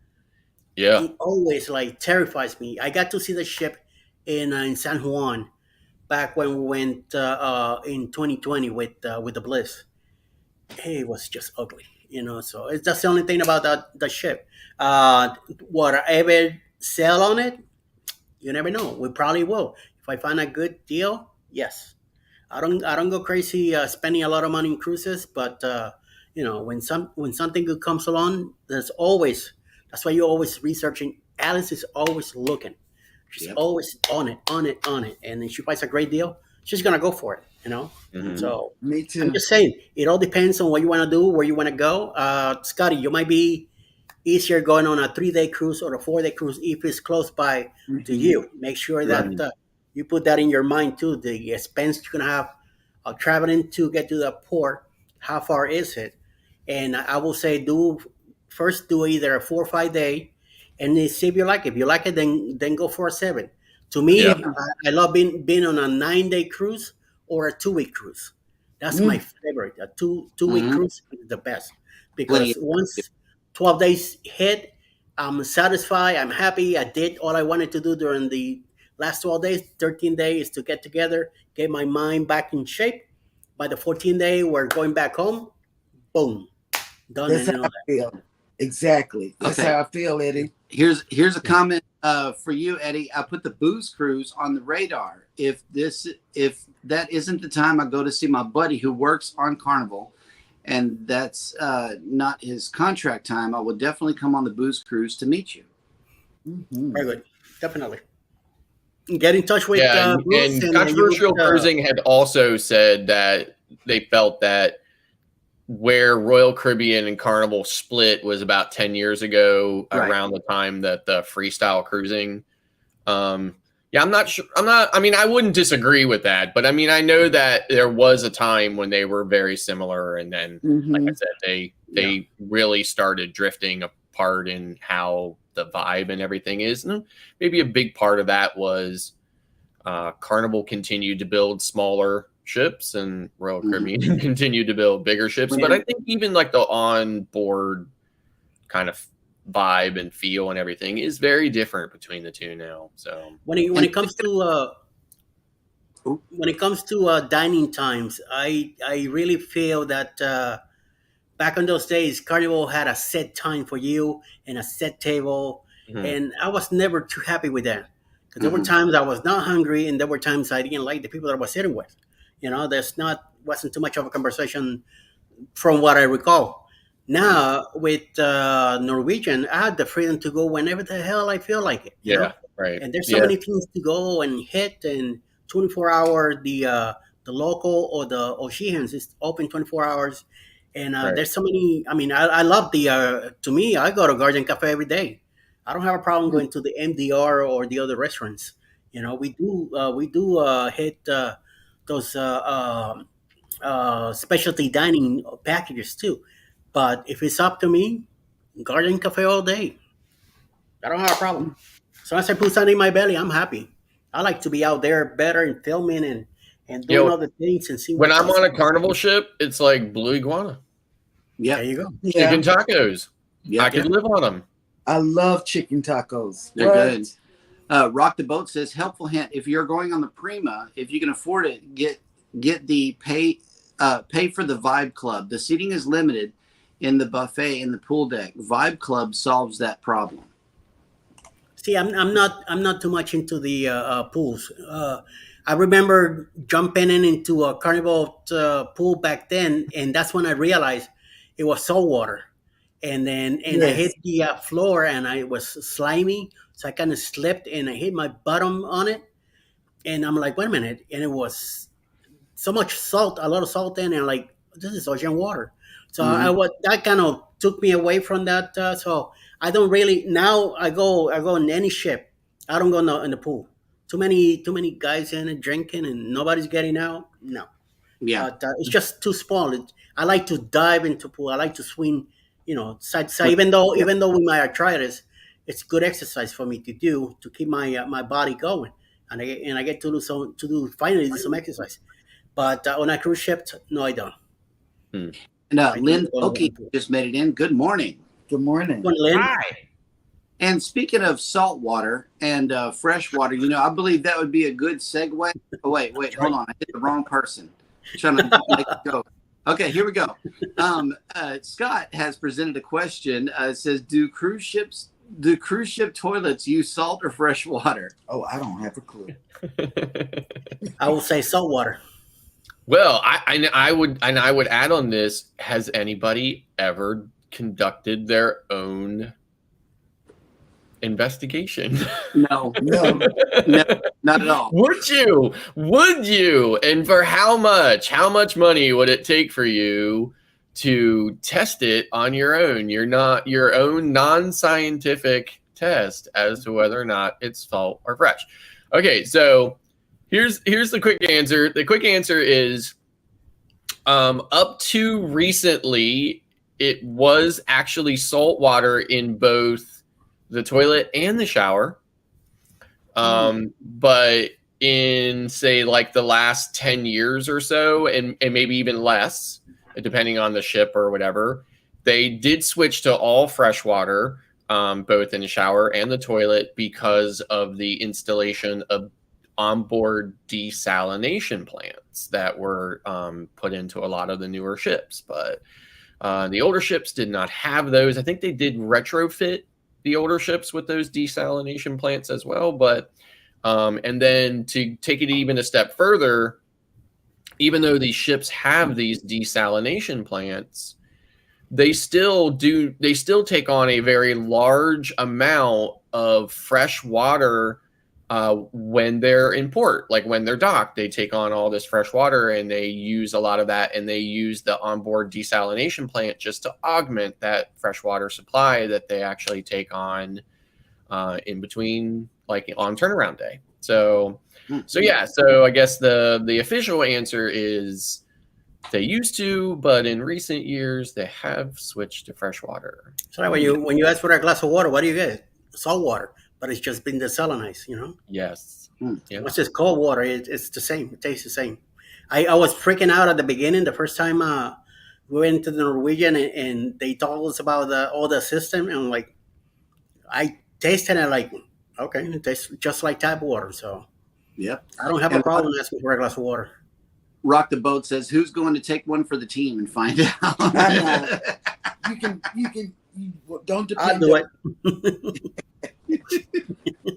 it always terrifies me. I got to see the ship in San Juan back when we went in 2020 with the Bliss. It was just ugly, So that's the only thing about that ship. Whatever sell on it, you never know. We probably will. If I find a good deal, yes. I don't go crazy spending a lot of money in cruises, but when something good comes along, that's why you're always researching. Alice is always looking. She's Yep. always on it, and if she finds a great deal, she's gonna go for it. Mhm. So Me I'm too. just saying, it all depends on what you want to do, where you want to go. Scotty, you might be easier going on a 3-day cruise or a 4-day cruise if it's close by to Mhm. you. Make sure that you put that in your mind too. The expense you're gonna have traveling to get to the port. How far is it? And I will say, do either a 4 or 5 day, and then see if you like it. If you like it, then go for a 7. To me, Yeah. I love being on a 9-day cruise or a 2-week cruise. That's my favorite. A two-week Mhm. cruise is the best Plenty because once 12 days hit, I'm satisfied. I'm happy. I did all I wanted to do during the last 12 days. 13 days to get together, get my mind back in shape. By the 14th day, we're going back home. Boom, done. That's And how I feel. Exactly. That's Okay. how I feel, Eddie. Here's a comment for you, Eddie. I put the booze cruise on the radar. If that isn't the time I go to see my buddy who works on Carnival, and that's not his contract time, I will definitely come on the booze cruise to meet you. Mhm. very good, definitely. Get in touch with Yeah, Bruce, and and Controversial Cruising had also said that they felt that where Royal Caribbean and Carnival split was about 10 years ago, Right. around the time that the freestyle cruising. Yeah, I'm not sure. I mean, I wouldn't disagree with that, but I mean, I know that there was a time when they were very similar, and then, like I Mhm. said, they really started drifting apart in how the vibe and everything is. And maybe a big part of that was Carnival continued to build smaller ships, and Royal Mhm. Caribbean continued to build bigger ships. But I think even like the on-board kind of vibe and feel and everything is very different between the two now. So when it comes to dining times, I really feel that back in those days, Carnival had a set time for you and a set table, and I was never too happy with that because there were Mhm. times I was not hungry, and there were times I didn't like the people that I was sitting with. Wasn't too much of a conversation from what I recall. Now with Norwegian, I had the freedom to go whenever the hell I feel like it. yeah, right. And there's so Yeah, many things to go and hit, and 24 hour the local or the Oceans is open 24 hours, and Right. there's so many. I mean, I love the. To me, I go to Garden Cafe every day. I don't have a problem going to the MDR or the other restaurants. We do hit those specialty dining packages too. But if it's up to me, Garden Cafe all day. I don't have a problem. So as I put something in my belly, I'm happy. I like to be out there better and filming and doing Yo, other things and see when what I'm comes on a up. Carnival ship, it's like blue iguana, Yep. There you go. Yeah, chicken tacos. Yep. I could live on them. I love chicken tacos. They're What? good. Rock the Boat says, helpful hint: if you're going on the Prima, if you can afford it, get the pay for the Vibe Club. The seating is limited in the buffet in the pool deck. Vibe Club solves that problem. See, I'm not too much into the pools. I remember jumping into a Carnival pool back then, and that's when I realized it was salt water. And I Yes. hit the floor, and I was slimy, so I kind of slipped, and I hit my bottom on it, and I'm like, wait a minute, and it was so much salt, a lot of salt in, and like this is ocean water. So that kind of took me away from that. So I don't really now. I go in any ship. I don't go in the pool. Too many guys in it drinking, and nobody's getting out. No, Yeah. but it's just too small. I like to dive into pool. I like to swim. Side to side. Even though with my arthritis, it's good exercise for me to do to keep my body going, and I get to finally do some exercise. But on a cruise ship, no, I don't. And I Lynn don't go Oki to the pool. just made it in. Good morning. Good morning. Go on, Lynn. Hi. And speaking of salt water and fresh water, I believe that would be a good segue. Oh, wait, hold on. I hit the wrong person. Trying to make it go. Okay, here we go. Scott has presented a question. It says, do cruise ship toilets use salt or fresh water? Oh, I don't have a clue. I will say salt water. Well, I would add on this. Has anybody ever conducted their own investigation? No, No. not at all. Would you? And for how much? How much money would it take for you to test it on your own? Your own non-scientific test as to whether or not it's salt or fresh. Okay, so here's the quick answer. The quick answer is up to recently, it was actually salt water in both the toilet and the shower. But in, say, like the last 10 years or so, and maybe even less, depending on the ship or whatever, they did switch to all fresh water, both in the shower and the toilet, because of the installation of onboard desalination plants that were put into a lot of the newer ships. But the older ships did not have those. I think they did retrofit the older ships with those desalination plants as well. But and then to take it even a step further, even though these ships have these desalination plants, they still take on a very large amount of fresh water when they're in port. Like when they're docked, they take on all this fresh water and they use a lot of that, and they use the onboard desalination plant just to augment that freshwater supply that they actually take on in between, like on turnaround day. So yeah, so I guess the official answer is they used to, but in recent years they have switched to fresh water. So when you ask for a glass of water, what do you get? Salt water, but it's just been desalinized, Yes. Yeah. What's this cold water? It's the same. It tastes the same. I was freaking out at the beginning, the first time we went to the Norwegian and they told us about all the system, and like I tasted it like, okay, it tastes just like tap water. So Yep. I don't have a problem asking for a glass of water. Rock the Boat says, who's going to take one for the team and find out? I know. You don't I'll depend do on it.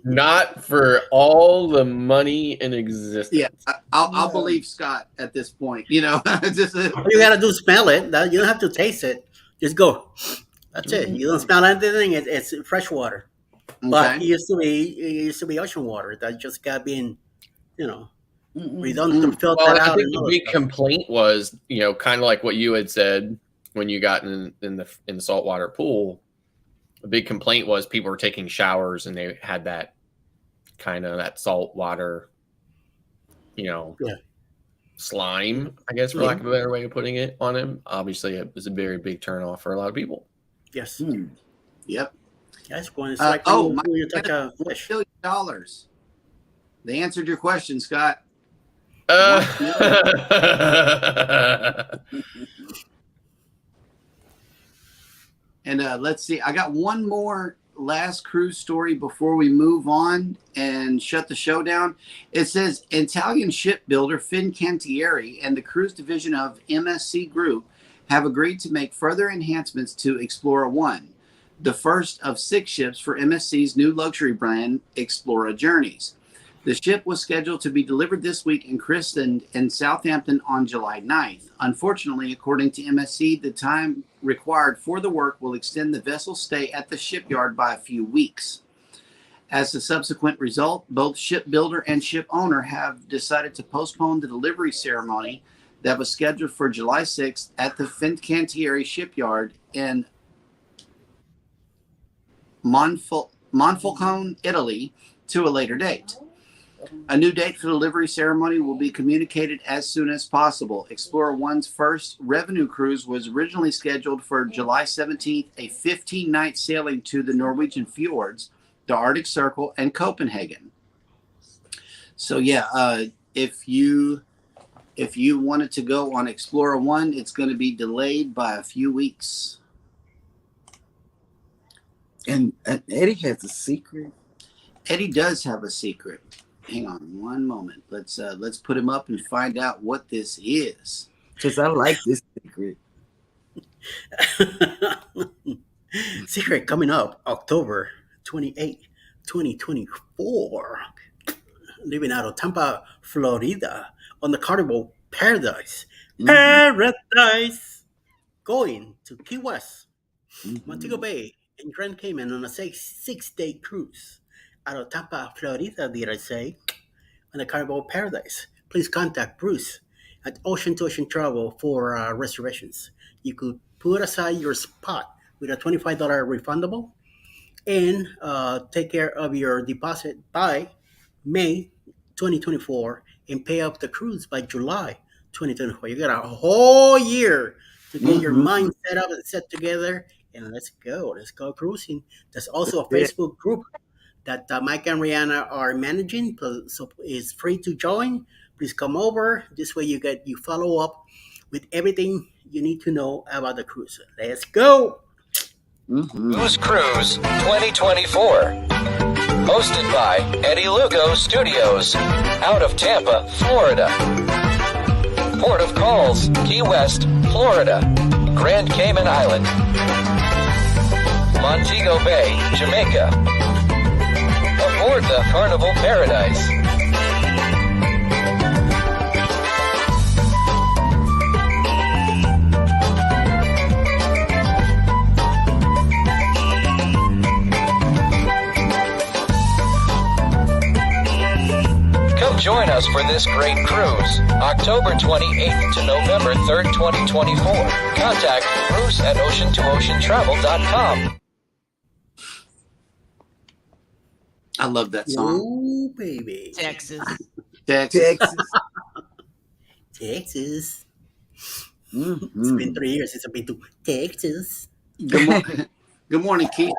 Not for all the money in existence. Yeah, I'll believe Scott at this point. Just All you gotta do is smell it. You don't have to taste it. Just go. That's it. You don't smell anything. It's fresh water. But okay. it used to be ocean water that just got being, redone to filter Well, out. I think the big complaint was, kind of like what you had said when you got in the saltwater pool. The big complaint was people were taking showers and they had that kind of that salt water, slime, I guess, for lack of a better way of putting it, on him. Obviously, it was a very big turnoff for a lot of people. Yes. Yep. That's when it's like when you take a fish. $1 billion. They answered your question, Scott. And let's see. I got one more last cruise story before we move on and shut the show down. It says Italian shipbuilder Fincantieri and the cruise division of MSC Group have agreed to make further enhancements to Explorer 1, the first of 6 ships for MSC's new luxury brand, Explora Journeys. The ship was scheduled to be delivered this week and christened in Southampton on July 9th. Unfortunately, according to MSC, the time required for the work will extend the vessel's stay at the shipyard by a few weeks. As a subsequent result, both shipbuilder and ship owner have decided to postpone the delivery ceremony that was scheduled for July 6th at the Fincantieri shipyard in Monfalcone, Italy, to a later date. A new date for the delivery ceremony will be communicated as soon as possible. Explorer 1's first revenue cruise was originally scheduled for July 17th, a 15-night sailing to the Norwegian fjords, the Arctic Circle, and Copenhagen. So yeah, if you wanted to go on Explorer 1, it's going to be delayed by a few weeks. And Eddie has a secret. Eddie does have a secret. Hang on one moment. Let's put him up and find out what this is. Because I like this secret. Secret coming up October 28, 2024. Living out of Tampa, Florida on the Carnival Paradise. Mhm. Paradise! Going to Key West, Mhm. Montego Bay, and Grand Cayman on a six-day cruise out of Tampa, Florida, did I say? On the Carnival Paradise. Please contact Bruce at Ocean to Ocean Travel for reservations. You could put aside your spot with a $25 refundable and take care of your deposit by May 2024 and pay off the cruise by July 2024. You got a whole year to get your Mhm. mind set up and set together, and let's go. Let's go cruising. There's also a That's it. Facebook group that Mike and Rihanna are managing, so it's free to join. Please come over. This way you follow up with everything you need to know about the cruise. Let's go. Mhm. Booze Cruise 2024. Hosted by Eddie Lugo Studios, out of Tampa, Florida. Port of calls, Key West, Florida. Grand Cayman Island. Montego Bay, Jamaica. Aboard the Carnival Paradise. Come join us for this great cruise, October 28th to November 3rd, 2024. Contact Bruce at ocean2oceantravel.com. I love that song. Ooh, baby. Texas. Texas. Texas. Texas. It's Mhm. been 3 years since I've been to Texas. Good morning. Good morning, Keith.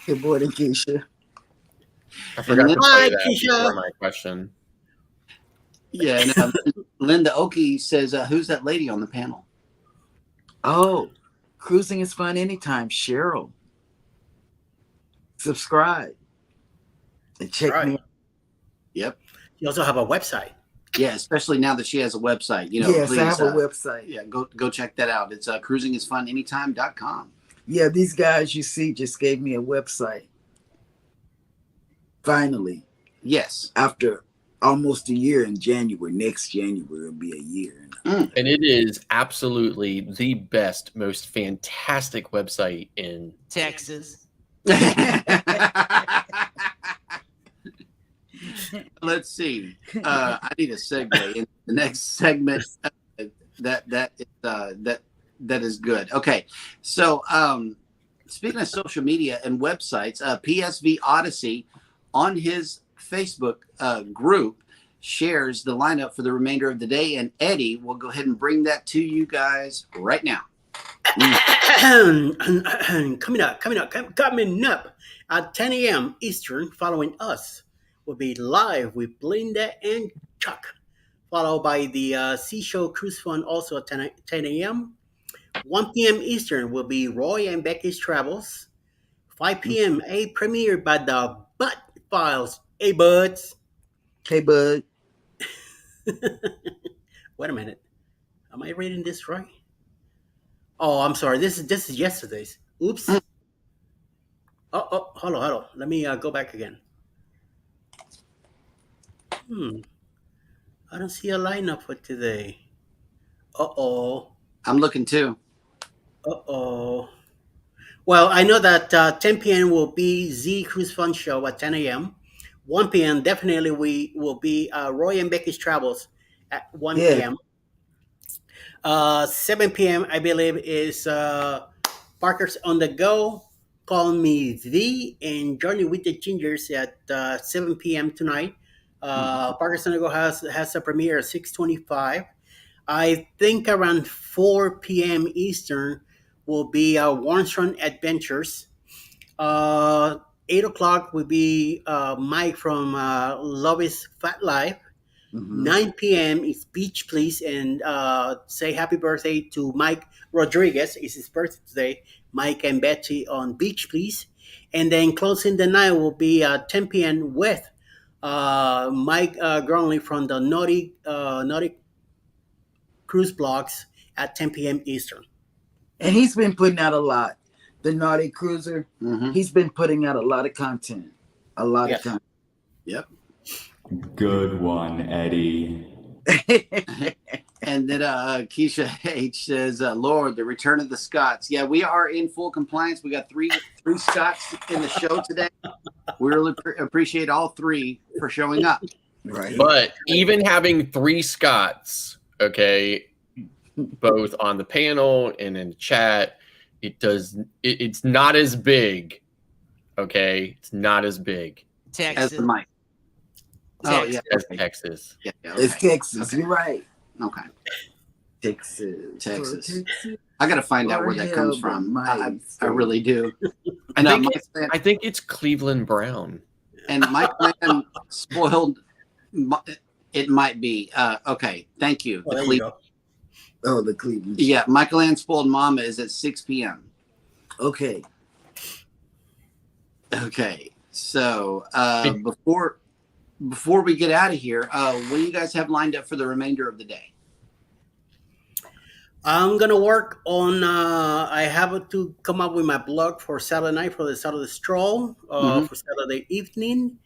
Good morning, Keisha. I forgot to Hi, play that Keisha. before my question. Yeah, and Linda Oki says, "Who's that lady on the panel?" Oh, cruising is fun anytime. Cheryl. Subscribe. And check Right. me out. Yep. You also have a website. Yeah, especially now that she has a website. Yes, please, I have a website. Yeah, go check that out. It's cruisingisfunanytime.com. Yeah, these guys you see just gave me a website. Finally, Yes. after almost a year in January, next January will be a year. And it is absolutely the best, most fantastic website in Texas. Let's see. I need a segue in the next segment. That is good. Okay, so speaking of social media and websites, PSV Odyssey on his Facebook group shares the lineup for the remainder of the day, and Eddie will go ahead and bring that to you guys right now. Coming up at 10 a.m. Eastern, following us will be Live with Belinda and Chuck, followed by the Seashore Cruise Fun also at 10 a.m. 1 p.m. Eastern will be Roy and Becky's Travels. 5 p.m. a premiere by the Butt Files. Hey, buds. Hey, bud. Wait a minute. Am I reading this right? Oh, I'm sorry. This is yesterday's. Oops. Oh, hold on. Let me go back again. I don't see a lineup for today. Uh-oh. I'm looking too. Uh-oh. Well, I know that 10 p.m. will be Z Cruise Fun Show at 10 a.m. 1 p.m. definitely we will be Roy and Becky's Travels at 1 Yeah. p.m. 7 p.m. I believe is Parker's on the Go. Call Me V and Journey with the Gingers at 7 p.m. tonight. Parker's on the Go has a premiere at 6:25. I think around 4 p.m. Eastern will be Warnstrom Adventures. 8 o'clock will be Mike from Love is Fat Life. Mhm. 9 p.m. is Beach Please, and say happy birthday to Mike Rodriguez. It's his birthday today. Mike and Betsy on Beach Please. And then closing the night will be 10 p.m. with Mike Grunley from the Naughty Cruise blogs at 10 p.m. Eastern. And he's been putting out a lot. The Naughty Cruiser, Mhm. he's been putting out a lot of content. A lot Yes. of content. Yep. Good one, Eddie. And then Keisha H says, Lord, the return of the Scots. Yeah, we are in full compliance. We got three Scots in the show today. We really appreciate all three for showing up. Right. But even having 3 Scots, okay, both on the panel and in the chat, it's not as big. Okay, it's not as big As the mic. Oh, yeah. as Okay. Texas. Yeah, yeah, It's okay. Texas. Okay. You're right. Okay. Texas. Texas. I got to find out where that comes from. I really do. I And think, Mike Land, I think it's Cleveland Brown. and Mike Land spoiled. It might be. Okay. Thank you. Oh, The there Cle- you go. Oh, the Cleveland. yeah, Michael Land spoiled Mama is at 6 p.m. Okay. Okay. So before we get out of here, what do you guys have lined up for the remainder of the day? I'm gonna work on. I have to come up with my blog for Saturday night for the Saturday stroll for Saturday evening,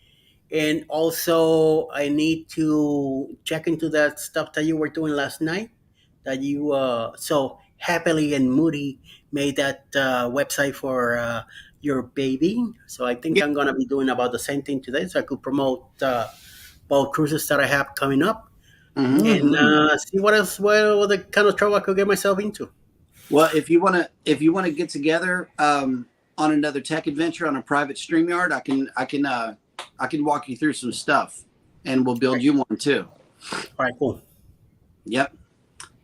and also I need to check into that stuff that you were doing last night. That you so happily and moody made that website for your baby. So I think I'm gonna be doing about the same thing today, so I could promote both cruises that I have coming up. Mhm. And see what else, what the kind of trouble I could get myself into. Well, if you want to get together on another tech adventure on a private StreamYard, I can walk you through some stuff, and we'll build you one too. All right, cool. Yep.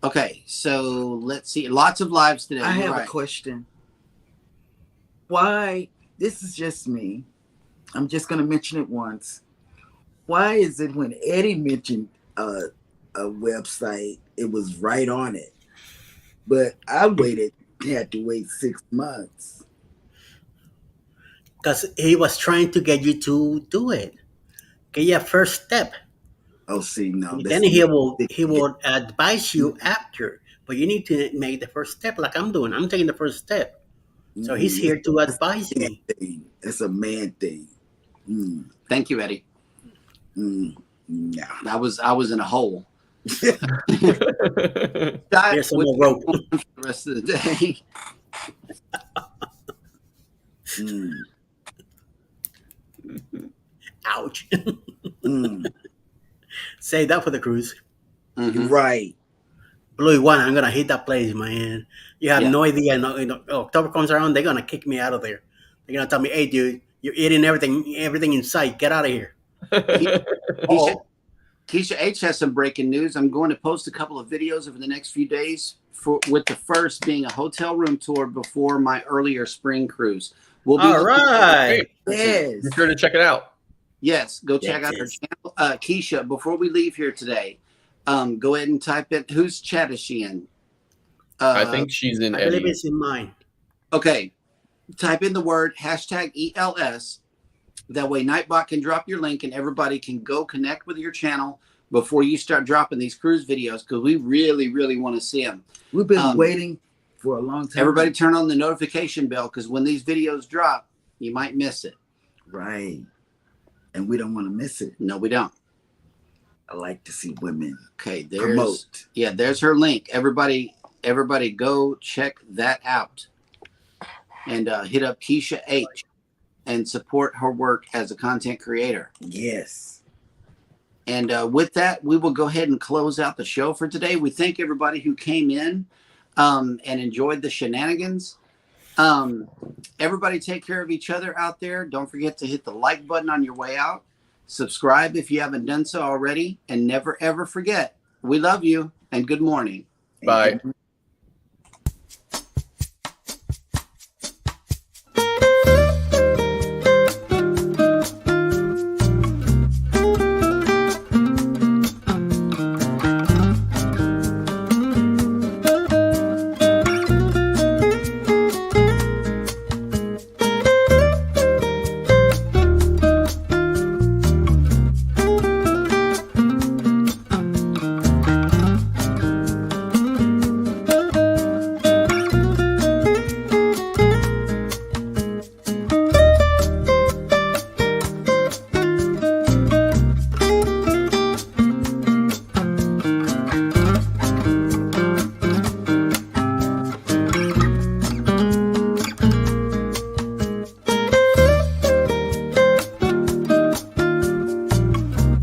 Okay, so let's see. Lots of lives today. I You're have right. a question. Why? This is just me. I'm just going to mention it once. Why is it when Eddie mentioned a website, it was right on it, but I had to wait 6 months? Because he was trying to get you to do it. Get your first step. Oh, see, no. Then he will advise you after, but you need to make the first step, like I'm doing. I'm taking the first step. So he's here to advise me. It's a man thing. Thank you, Eddie. No. I was in a hole. Here's some more rope. For the rest of the day. Ouch. Mm. Save that for the cruise. Mhm. Right. Blue One, I'm gonna hit that place, man. You have Yeah. no idea. October comes around, they're gonna kick me out of there. They're gonna tell me, "Hey, dude, you're eating everything in sight. Get out of here." Keisha H has some breaking news. I'm going to post a couple of videos over the next few days with the first being a hotel room tour before my earlier spring cruise. We'll be All right. Yes. Be sure to check it out. Yes, go check out her Yes. channel. Keisha, before we leave here today, go ahead and type in whose chat is she in? I think she's in I believe Eddie. it's in mine. Okay. Type in the word #ELS. That way Nightbot can drop your link and everybody can go connect with your channel before you start dropping these cruise videos, because we really, really want to see them. We've been waiting for a long time. Everybody turn on the notification bell, because when these videos drop, you might miss it. Right. And we don't want to miss it. No, we don't. I like to see women Okay, there's promote. yeah, there's her link. Everybody go check that out. And hit up Keisha H and support her work as a content creator. Yes. And with that, we will go ahead and close out the show for today. We thank everybody who came in and enjoyed the shenanigans. Everybody take care of each other out there. Don't forget to hit the like button on your way out. Subscribe if you haven't done so already. And never, ever forget, we love you and good morning. Bye.